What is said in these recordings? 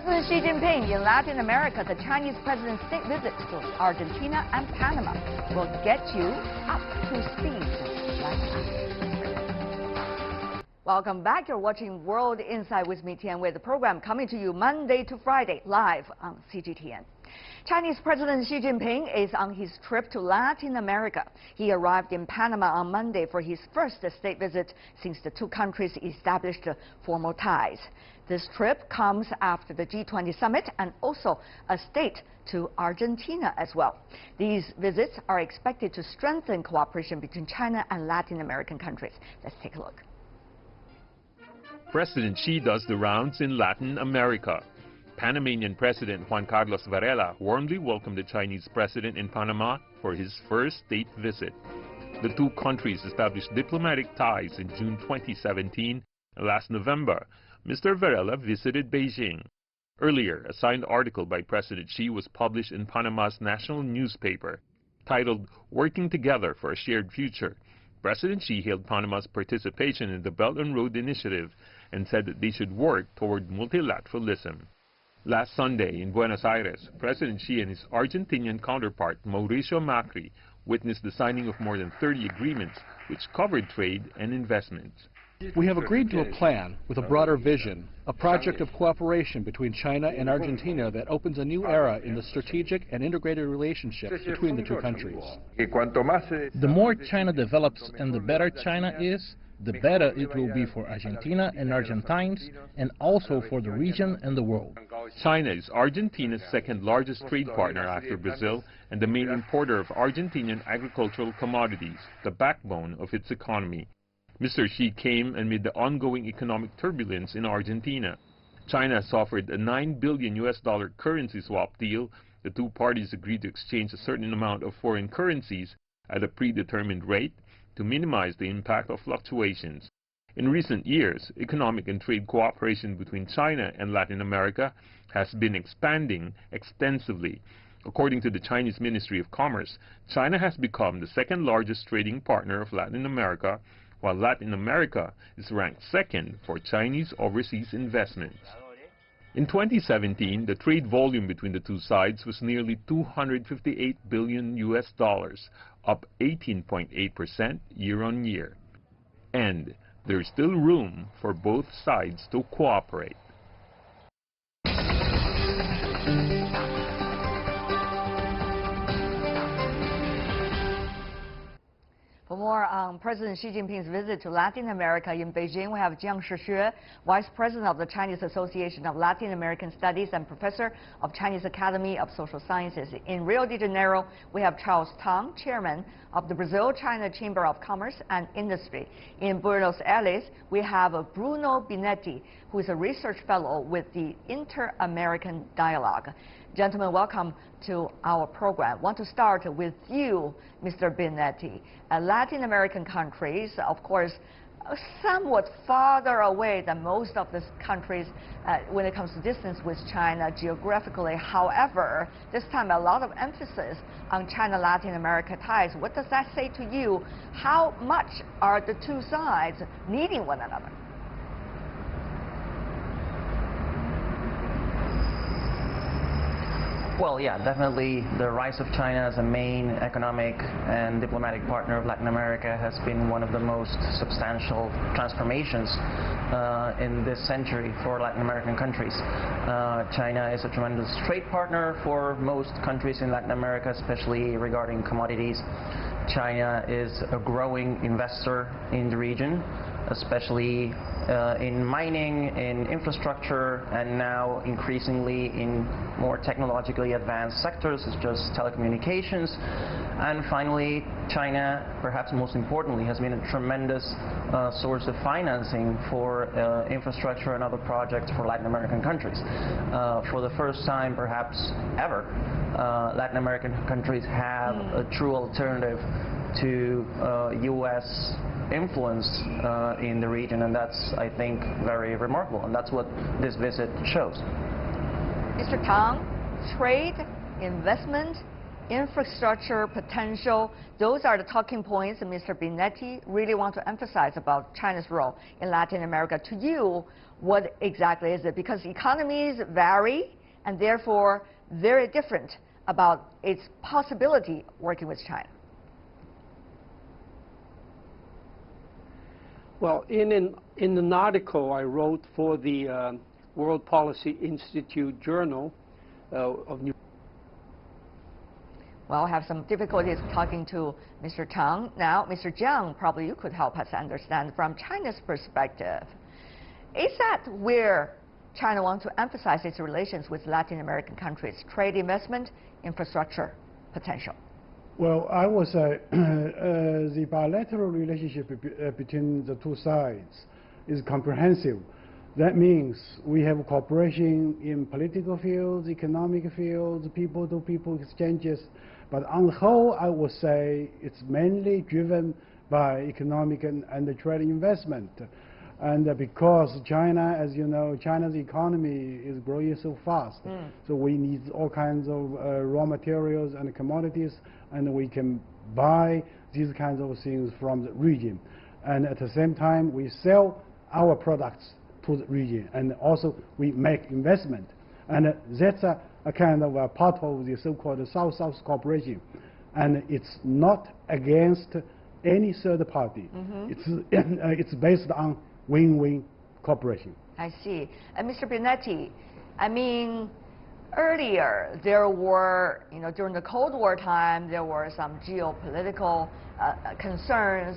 President Xi Jinping in Latin America, the Chinese president's state visits to Argentina and Panama will get you up to speed right now. Welcome back. You're watching World Insight with me, Tian Wei, the program coming to you Monday to Friday live on CGTN. Chinese President Xi Jinping is on his trip to Latin America. He arrived in Panama on Monday for his first state visit since the two countries established formal ties. This trip comes after the G20 Summit and also a state to Argentina as well. These visits are expected to strengthen cooperation between China and Latin American countries. Let's take a look. President Xi does the rounds in Latin America. Panamanian President Juan Carlos Varela warmly welcomed the Chinese president in Panama for his first state visit. The two countries established diplomatic ties in June 2017. Last November, Mr. Varela visited Beijing. Earlier, a signed article by President Xi was published in Panama's national newspaper, titled "Working Together for a Shared Future." President Xi hailed Panama's participation in the Belt and Road Initiative and said that they should work toward multilateralism. Last Sunday in Buenos Aires, President Xi and his Argentinian counterpart Mauricio Macri witnessed the signing of more than 30 agreements which covered trade and investments. We have agreed to a plan with a broader vision, a project of cooperation between China and Argentina that opens a new era in the strategic and integrated relationship between the two countries. The more China develops and the better China is, the better it will be for Argentina and Argentines, and also for the region and the world. China is Argentina's second largest trade partner after Brazil and the main importer of Argentinian agricultural commodities, the backbone of its economy. Mr. Xi came amid the ongoing economic turbulence in Argentina. China has offered a $9 billion currency swap deal. The two parties agreed to exchange a certain amount of foreign currencies at a predetermined rate to minimize the impact of fluctuations. In recent years, economic and trade cooperation between China and Latin America has been expanding extensively. According to the Chinese Ministry of Commerce, China has become the second largest trading partner of Latin America, while Latin America is ranked second for Chinese overseas investments. In 2017, the trade volume between the two sides was nearly $258 billion, up 18.8% year-on-year. And there's still room for both sides to cooperate. For more on President Xi Jinping's visit to Latin America in Beijing, we have Jiang Shixue, Vice President of the Chinese Association of Latin American Studies and Professor of Chinese Academy of Social Sciences. In Rio de Janeiro, we have Charles Tang, Chairman of the Brazil-China Chamber of Commerce and Industry. In Buenos Aires, we have Bruno Binetti, who is a research fellow with the Inter-American Dialogue. Gentlemen, welcome to our program. I want to start with you, Mr. Binetti. Latin American countries, of course, are somewhat farther away than most of these countries when it comes to distance with China geographically. However, this time a lot of emphasis on China-Latin America ties. What does that say to you? How much are the two sides needing one another? Well, yeah, definitely the rise of China as a main economic and diplomatic partner of Latin America has been one of the most substantial transformations in this century for Latin American countries. China is a tremendous trade partner for most countries in Latin America, especially regarding commodities. China is a growing investor in the region, especially in mining, in infrastructure, and now increasingly in more technologically advanced sectors such as telecommunications. And finally, China, perhaps most importantly, has been a tremendous source of financing for infrastructure and other projects for Latin American countries. For the first time, perhaps ever, Latin American countries have a true alternative to U.S. influence in the region, and that's, I think, very remarkable, and that's what this visit shows. Mr. Tang, trade, investment, infrastructure potential. Those are the talking points that Mr. Binetti really want to emphasize about China's role in Latin America. To you, what exactly is it? Because economies vary and therefore very different about its possibility working with China. Well, in an article I wrote for the World Policy Institute Journal of New Well, I have some difficulties talking to Mr. Tang. Now, Mr. Jiang, probably you could help us understand from China's perspective. Is that where China wants to emphasize its relations with Latin American countries, trade, investment, infrastructure potential? Well, I would say the bilateral relationship between the two sides is comprehensive. That means we have cooperation in political fields, economic fields, people-to-people exchanges. But on the whole, I would say it's mainly driven by economic and trade investment. And because China, as you know, China's economy is growing so fast. So we need all kinds of raw materials and commodities, and we can buy these kinds of things from the region. And at the same time, we sell our products to the region, and also we make investment. And that's a kind of a part of the so-called South-South cooperation. And it's not against any third party. It's based on win-win cooperation. I see. And Mr. Binetti, I mean, earlier there were, during the Cold War time, there were some geopolitical concerns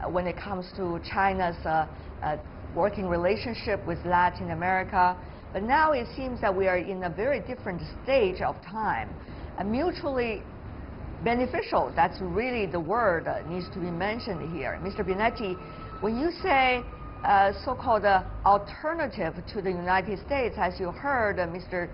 when it comes to China's working relationship with Latin America. But now it seems that we are in a very different stage of time. Mutually beneficial, that's really the word that needs to be mentioned here. Mr. Binetti, when you say so-called alternative to the United States, as you heard Mr.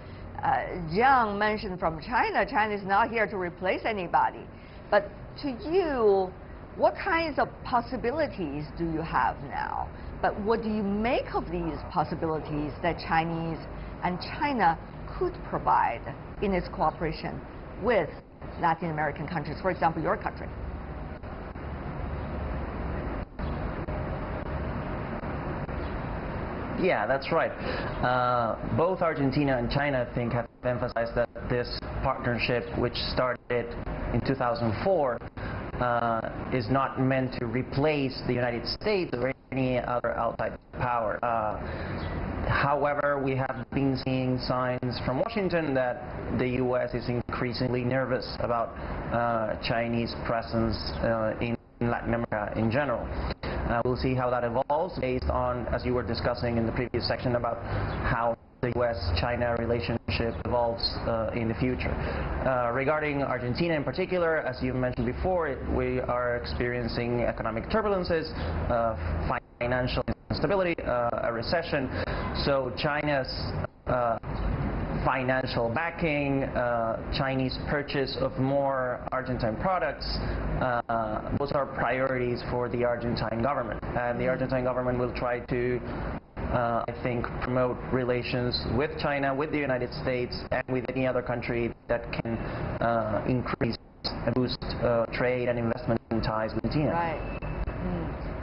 Jiang mention from China, China is not here to replace anybody. But to you, what kinds of possibilities do you have now? But what do you make of these possibilities that Chinese and China could provide in its cooperation with Latin American countries, for example, your country? Yeah, that's right. Both Argentina and China, I think, have emphasized that this partnership, which started in 2004, is not meant to replace the United States or any other outside power. However, we have been seeing signs from Washington that the U.S. is increasingly nervous about Chinese presence in Latin America in general. We'll see how that evolves based on, as you were discussing in the previous section, about how the U.S.-China relationship evolves in the future. Regarding Argentina in particular, as you mentioned before, we are experiencing economic turbulences, financial instability, a recession. So China's financial backing, Chinese purchase of more Argentine products, those are priorities for the Argentine government. And the Argentine government will try to, I think, promote relations with China, with the United States, and with any other country that can increase and boost trade and investment ties with Argentina. Right.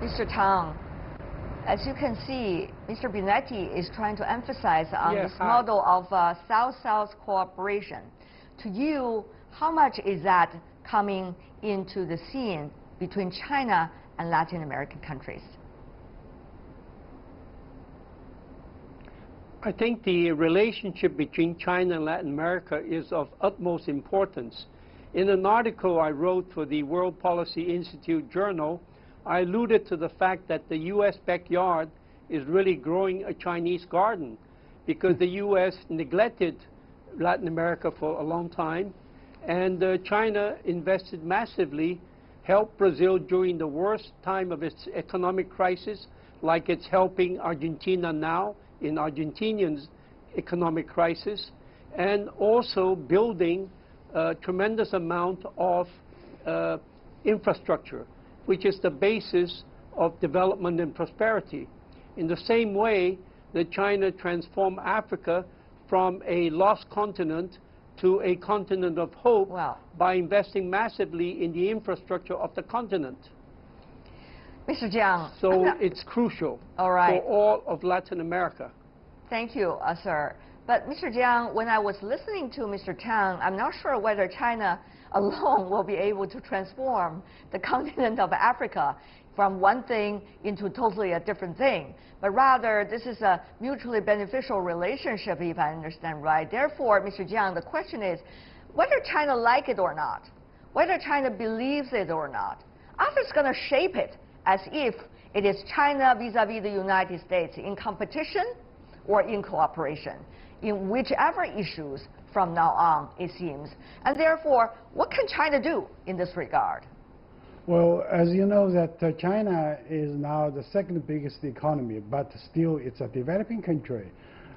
Mr. Tang, as you can see, Mr. Binetti is trying to emphasize on this model of South-South cooperation. To you, how much is that coming into the scene between China and Latin American countries? I think the relationship between China and Latin America is of utmost importance. In an article I wrote for the World Policy Institute Journal, I alluded to the fact that the U.S. backyard is really growing a Chinese garden because the U.S. neglected Latin America for a long time, and China invested massively, helped Brazil during the worst time of its economic crisis, like it's helping Argentina now in Argentinians' economic crisis, and also building a tremendous amount of infrastructure, which is the basis of development and prosperity. In the same way that China transformed Africa from a lost continent to a continent of hope Wow. by investing massively in the infrastructure of the continent. Mr. Jiang. So it's crucial All right. for all of Latin America. Thank you, sir. But Mr. Jiang, when I was listening to Mr. Tang, I'm not sure whether China alone will be able to transform the continent of Africa from one thing into totally a different thing. But rather, this is a mutually beneficial relationship, if I understand right. Therefore, Mr. Jiang, the question is, whether China like it or not, whether China believes it or not, others going to shape it as if it is China vis-a-vis the United States in competition or in cooperation, in whichever issues from now on, it seems. And therefore, what can China do in this regard? Well, as you know, that China is now the second biggest economy, but still it's a developing country.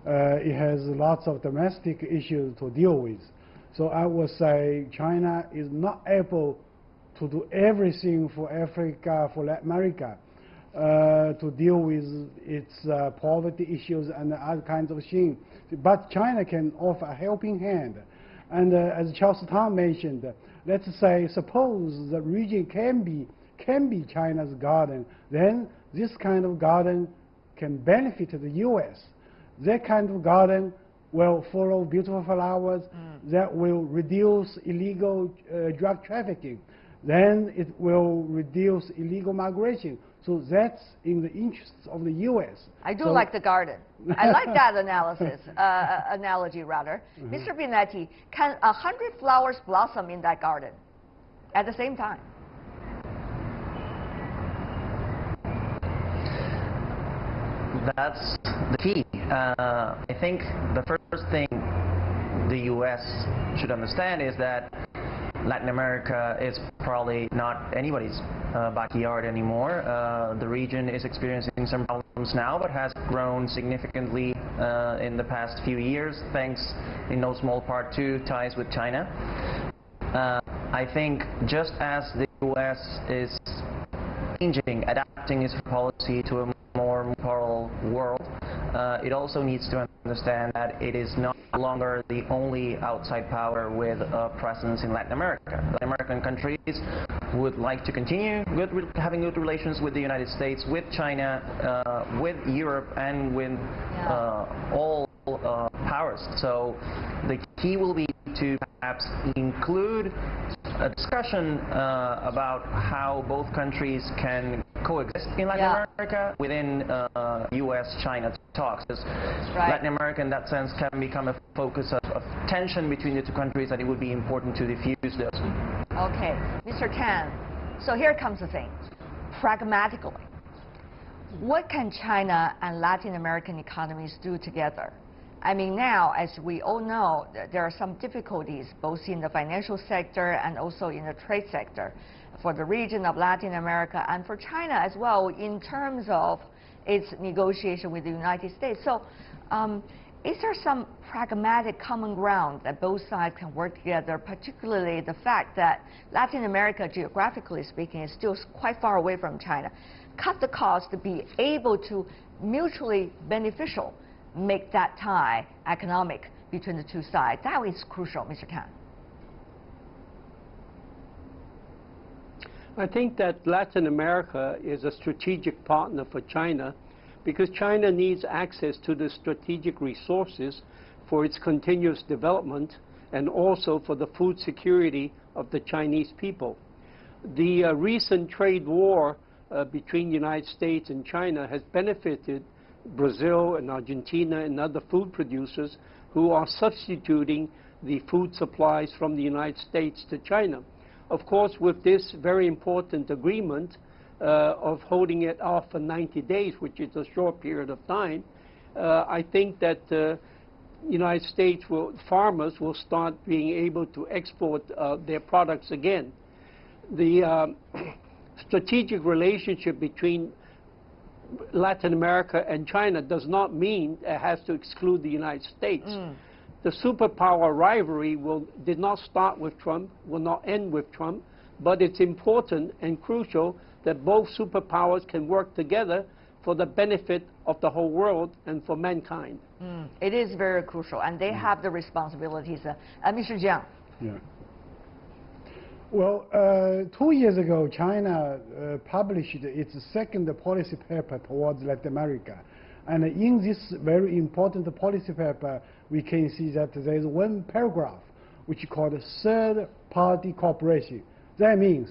It has lots of domestic issues to deal with. So I would say China is not able to do everything for Africa, for Latin America, to deal with its poverty issues and other kinds of things. But China can offer a helping hand. And as Charles Tang mentioned, let's say, suppose the region can be China's garden, then this kind of garden can benefit the U.S. That kind of garden will follow beautiful flowers that will reduce illegal drug trafficking. Then it will reduce illegal migration. So that's in the interests of the U.S. I do like the garden. I like that analogy rather. Mr. Binetti, can 100 flowers blossom in that garden at the same time? That's the key. I think the first thing the U.S. should understand is that Latin America is probably not anybody's backyard anymore. The region is experiencing some problems now, but has grown significantly in the past few years, thanks in no small part to ties with China. I think just as the U.S. is adapting its policy to a more multipolar world, it also needs to understand that it is no longer the only outside power with a presence in Latin America. Latin American countries would like to continue having good relations with the United States, with China, with Europe, and with all powers. So the key will be to perhaps include a discussion about how both countries can coexist in Latin America within U.S.-China talks. Latin America, in that sense, can become a focus of tension between the two countries, and it would be important to diffuse those. Okay, Mr. Tan, so here comes the thing. Pragmatically, what can China and Latin American economies do together? I mean, now, as we all know, there are some difficulties both in the financial sector and also in the trade sector for the region of Latin America and for China as well in terms of its negotiation with the United States. So is there some pragmatic common ground that both sides can work together, particularly the fact that Latin America, geographically speaking, is still quite far away from China? Cut the cost to be able to mutually beneficial make that tie economic between the two sides. That is crucial, Mr. Tan. I think that Latin America is a strategic partner for China because China needs access to the strategic resources for its continuous development and also for the food security of the Chinese people. The recent trade war between the United States and China has benefited Brazil and Argentina and other food producers who are substituting the food supplies from the United States to China. Of course, with this very important agreement of holding it off for 90 days, which is a short period of time, I think that United States farmers will start being able to export their products again. The strategic relationship between Latin America and China does not mean it has to exclude the United States. The superpower rivalry did not start with Trump, will not end with Trump, but it's important and crucial that both superpowers can work together for the benefit of the whole world and for mankind. It is very crucial, and they have the responsibilities. Mr. Jiang. Yeah. Well, 2 years ago, China published its second policy paper towards Latin America. And in this very important policy paper, we can see that there is one paragraph which is called third-party cooperation. That means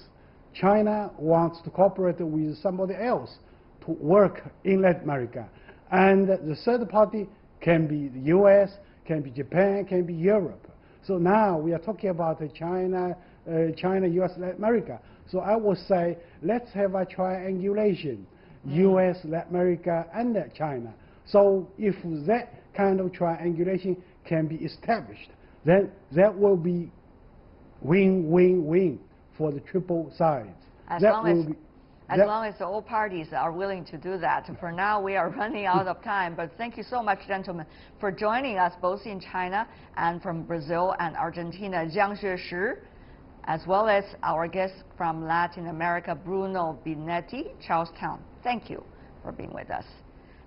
China wants to cooperate with somebody else to work in Latin America. And the third party can be the US, can be Japan, can be Europe. So now we are talking about China, US, Latin America. So I would say let's have a triangulation, US, Latin America, and China. So if that kind of triangulation can be established, then that will be win-win-win for the triple sides. As long as all parties are willing to do that. For now, we are running out of time, but thank you so much, gentlemen, for joining us both in China and from Brazil and Argentina, Jiang Xueshi, as well as our guest from Latin America, Bruno Binetti, Charlestown. Thank you for being with us.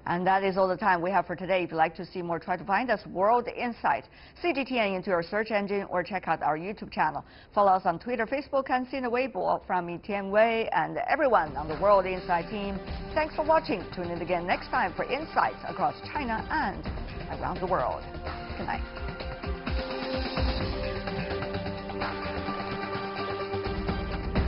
And that is all the time we have for today. If you'd like to see more, try to find us World Insight, CGTN into your search engine, or check out our YouTube channel. Follow us on Twitter, Facebook, and Sina Weibo. From Tian Wei and everyone on the World Insight team, thanks for watching. Tune in again next time for insights across China and around the world. Good night.